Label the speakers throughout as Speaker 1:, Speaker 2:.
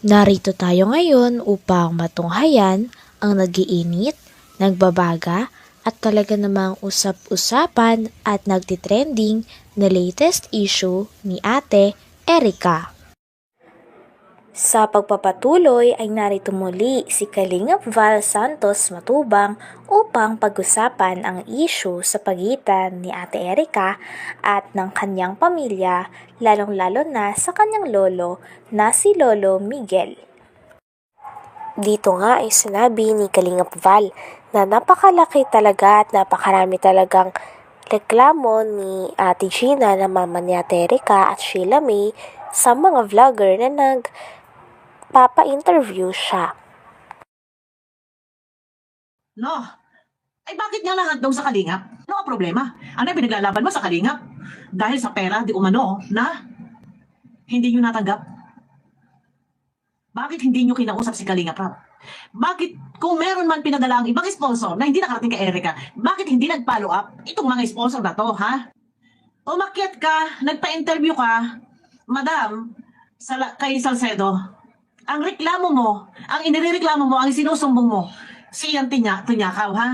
Speaker 1: Narito tayo ngayon upang matunghayan ang nagiinit, nagbabaga at talaga namang usap-usapan at nagtitrending na latest issue ni Ate Erica. Sa pagpapatuloy ay narito muli si Kalingap Val Santos Matubang upang pag-usapan ang issue sa pagitan ni Ate Erica at ng kanyang pamilya, lalong-lalo na sa kanyang lolo na si Lolo Miguel. Dito nga ay sinabi ni Kalingap Val na napakalaki talaga at napakarami talagang reklamo ni Ate Gina na mama ni Ate Erica at Sheila May sa mga vlogger na nagpapa-interview siya.
Speaker 2: No. Ay bakit nga lahat daw sa Kalingap? Ano ang problema? Ano yung pinaglalaban mo sa Kalingap? Dahil sa pera, di umano, na hindi nyo natanggap? Bakit hindi nyo kinausap si Kalingap Rap? Bakit kung meron man pinadala ang ibang sponsor na hindi nakarating kay Erica, bakit hindi nag-follow up itong mga sponsor na to, ha? Umakyat ka, nagpa-interview ka, madam, kay Salcedo, ang reklamo mo, ang inireklamo mo, ang sinusumbong mo, siyang tunyakaw, ha?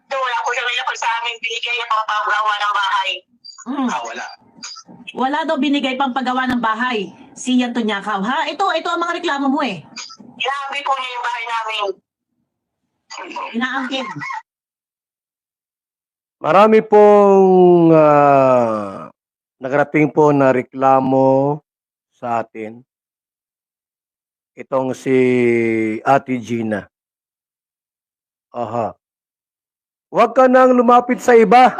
Speaker 3: Wala ko yung ilapag sa amin, binigay niya pang pagawa ng bahay.
Speaker 2: Wala. Wala daw binigay pang paggawa ng bahay. Siyang tunyakaw, ha? Ito ang mga reklamo mo eh.
Speaker 3: Inaambi po niya yung bahay namin.
Speaker 2: Inaangkin.
Speaker 4: Marami pong nagarating po na reklamo sa atin. Itong si Ate Gina. Aha. Huwag ka nang lumapit sa iba.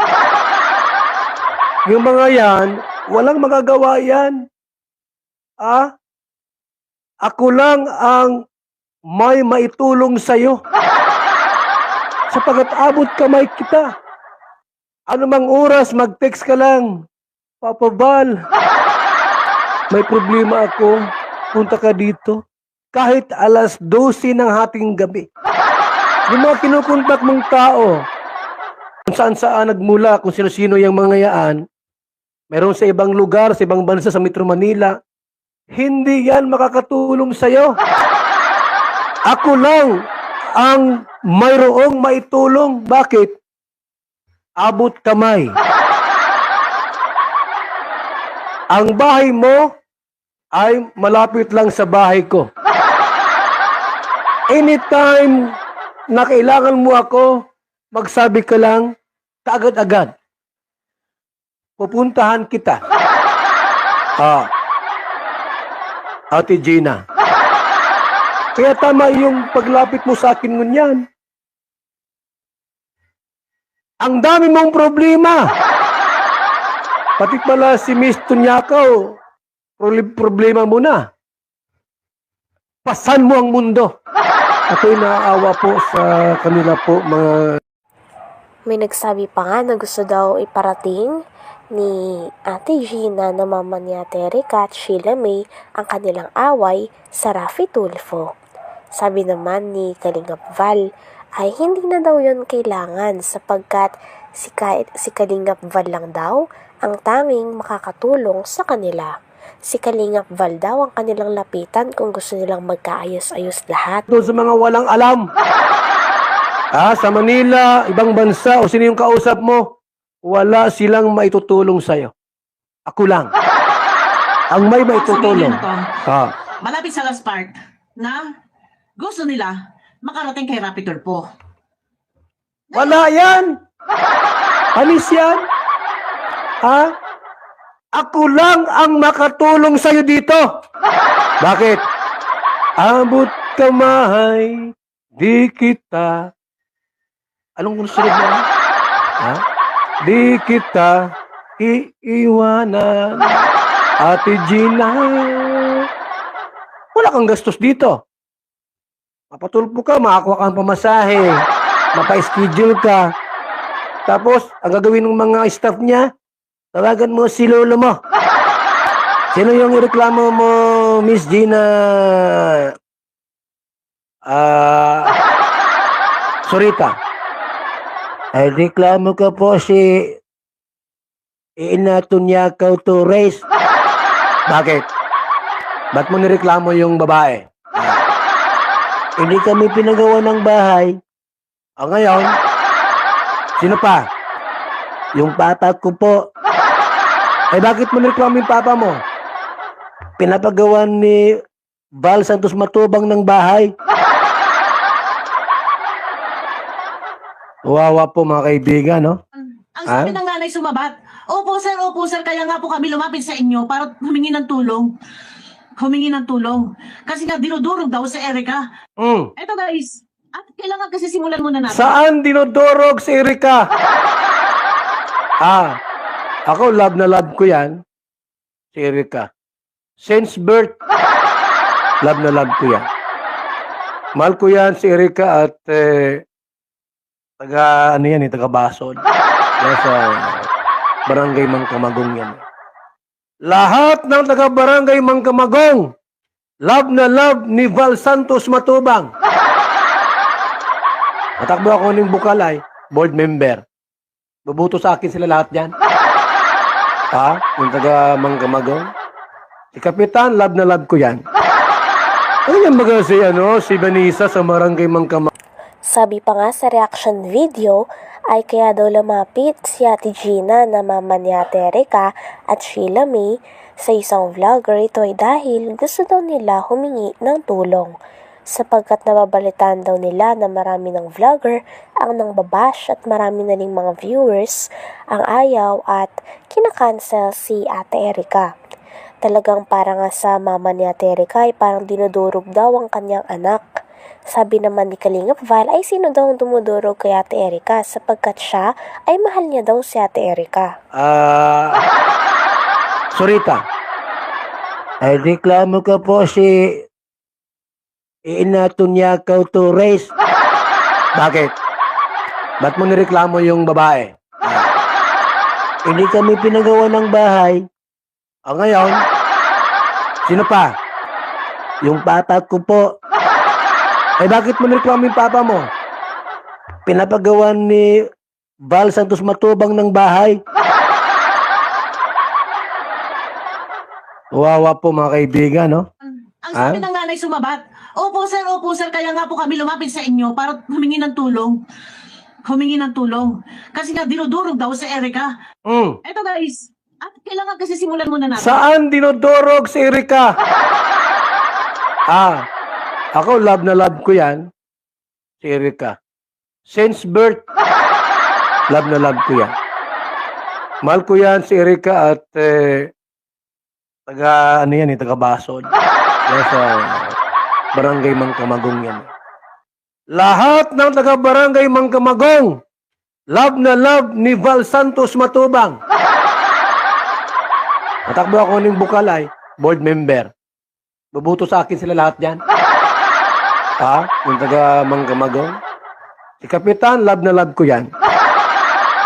Speaker 4: Yung mga yan, walang magagawa yan. Ako lang ang may maitulong sa'yo. Sapagat abot kamay kita. Anumang oras, mag-text ka lang. Papa Val, may problema ako. Punta ka dito. Kahit alas 12 ng hating gabi. Yung mga kinukontak mong tao, kung saan-saan nagmula, kung sino-sino yung mga yaan, meron sa ibang lugar, sa ibang bansa, sa Metro Manila, hindi yan makakatulong sa'yo. Ako lang ang mayroong maitulong. Bakit? Abot kamay. Ang bahay mo ay malapit lang sa bahay ko. Anytime na kailangan mo ako, magsabi ka lang, kaagad-agad. Pupuntahan kita. Ate Gina. Kaya tama yung paglapit mo sa akin ngunyan. Ang dami mong problema. Pati pala si Miss Tunyakaw, problema mo na. Pasan mo ang mundo. Ako'y naaawa po sa kanila po, mga...
Speaker 1: May nagsabi pa nga na gusto daw iparating ni Ate Gina na mama ni Ate Erica at Sheila May ang kanilang away sa Raffy Tulfo. Sabi naman ni Kalingap Val ay hindi na daw yon kailangan sapagkat si Kalingap Val lang daw ang tanging makakatulong sa kanila. Si Kalingap Val daw ang kanilang lapitan kung gusto nilang magkaayos-ayos lahat.
Speaker 4: Doon sa mga walang alam. Sa Manila, ibang bansa, o sino yung kausap mo, wala silang maitutulong sa'yo. Ako lang. Ang may maitutulong.
Speaker 2: Malapit sa Las Park na gusto nila makarating kay Raffy Tulfo.
Speaker 4: Wala yan! Alis yan! Ako lang ang makatulong sa'yo dito. Bakit? Abot kamay, di kita. Anong sunod mo? Di kita iiwanan. Ate Gina. Wala kang gastos dito. Mapatulpo ka, makakuha kang pamasahe. Mapa-schedule ka. Tapos, ang gagawin ng mga staff niya, tawagan mo si lolo mo. Sino yung ireklamo mo, Miss Gina? Sorita. Ay, reklamo ka po si Ina Tunyakaw Torres. Bakit? Ba't mo nireklamo yung babae? Hindi kami pinagawa ng bahay. O ngayon, sino pa? Yung papa ko po. Eh bakit mo nireklamo yung papa mo? Pinapagawa ni Val Santos Matubang ng bahay. Wawa po mga kaibigan, no?
Speaker 2: Ang sabi ng nanay sumabat, opo sir, kaya nga po kami lumapit sa inyo para humingi ng tulong. Humingi ng tulong. Kasi nga dinudurog daw si Erica. Eto guys, at kailangan kasi simulan muna natin.
Speaker 4: Saan dinodorog si Erika? Ako love na love ko yan. Si Erika. Since birth, love na love ko yan. Mahal ko yan si Erika at taga Basod. Sa Barangay Mangkamagong yan. Lahat ng taga Barangay Mangkamagong, love na love ni Val Santos Matubang. Matakbo ako ng Bukalay, board member. Bubuto sa akin sila lahat yan. Yung taga Mangkamagong. Si Kapitan, love na love ko yan. Ano yan baga si Vanessa sa Barangay Mangkamagong?
Speaker 5: Sabi pa nga sa reaction video ay kaya daw lumapit si Ate Gina na mama ni Ate Erica at Sheila May sa isang vlogger. Ito ay dahil gusto daw nila humingi ng tulong sapagkat nababalitaan daw nila na marami ng vlogger ang nangbabash at marami na ring mga viewers ang ayaw at kinakancel si Ate Erica. Talagang parang nga sa mama ni Ate Erica ay parang dinudurog daw ang kanyang anak. Sabi naman ni Kalingap Val ay sino daw ang dumudurog kay Ate Erica sapagkat siya ay mahal niya daw si Ate Erica.
Speaker 4: Sorita. Ay reklamo ka po si Inatunyakaw Torres. Bakit? Ba't mo nireklamo yung babae? Hindi kami pinagawa ng bahay. O ngayon, sino pa? Yung papa ko po. Eh bakit mo nireklamo yung papa mo? Pinapagawa ni Val Santos Matubang ng bahay. Wawa po mga kaibigan, no?
Speaker 2: Ang sabi ng nanay sumabat, opo sir, kaya nga po kami lumapit sa inyo para humingi ng tulong. Humingi ng tulong. Kasi nga dinudurog daw si Erica. Eto guys, at kailangan kasi simulan muna natin.
Speaker 4: Saan dinodorog si Erika? Ako love na love ko yan. Si Erika. Since birth, love na love ko yan. Mahal ko yan si Erika at taga Basod. Sa Barangay Mangkamagong yan. Lahat ng taga Barangay Mangkamagong, love na love ni Val Santos Matubang. Matakbo ako ng Bukalay, board member. Bubuto sa akin sila lahat yan. Yung taga Mangkamagong. Si Kapitan, love na love ko yan.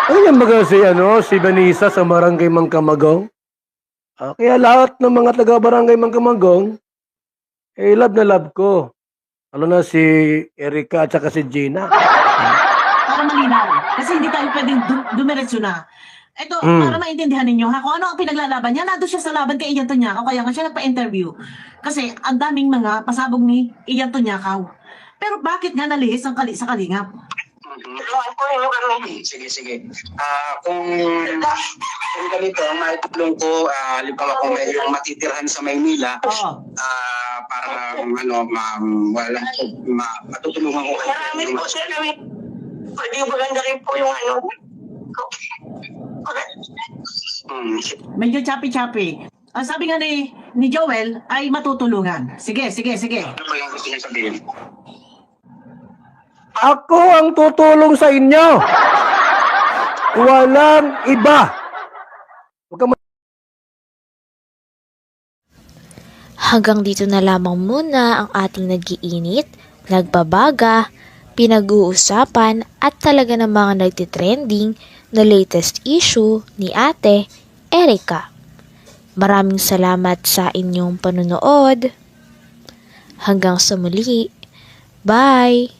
Speaker 4: Ano yan baga si Vanessa sa Barangay Mangkamagong? Kaya lahat ng mga taga Barangay Mangkamagong, love na love ko. Lalo na si Erika at saka si Gina.
Speaker 2: Para malinaw. Kasi hindi tayo pwedeng dumiretso na. Ito, para maintindihan ninyo, kung ano ang pinaglalaban niya, nado siya sa laban kay Ian Tonyakaw, kaya nga siya nagpa-interview. Kasi ang daming mga pasabog ni Ian Tonyakaw. Pero bakit nga nalihis ang sa kalingap?
Speaker 3: Tulungan po ninyo kami. Sige. Kung ganito, maitulong ko, halimbawa kung may matitirhan sa Maynila, para matutulungan ko kayo. Marami po sir kami. Pwede maganda rin po yung
Speaker 2: Medyo chapi-chapi. Ang sabi nga ni Joel ay matutulungan. Sige.
Speaker 3: Ano ba yung gusto niya sabihin?
Speaker 4: Ako ang tutulong sa inyo. Walang iba.
Speaker 1: Hanggang dito na lamang muna ang ating nag-iinit, nagbabaga, pinag-uusapan at talaga namang nagtitrending na latest issue ni Ate Erica. Maraming salamat sa inyong panunood. Hanggang sa muli. Bye!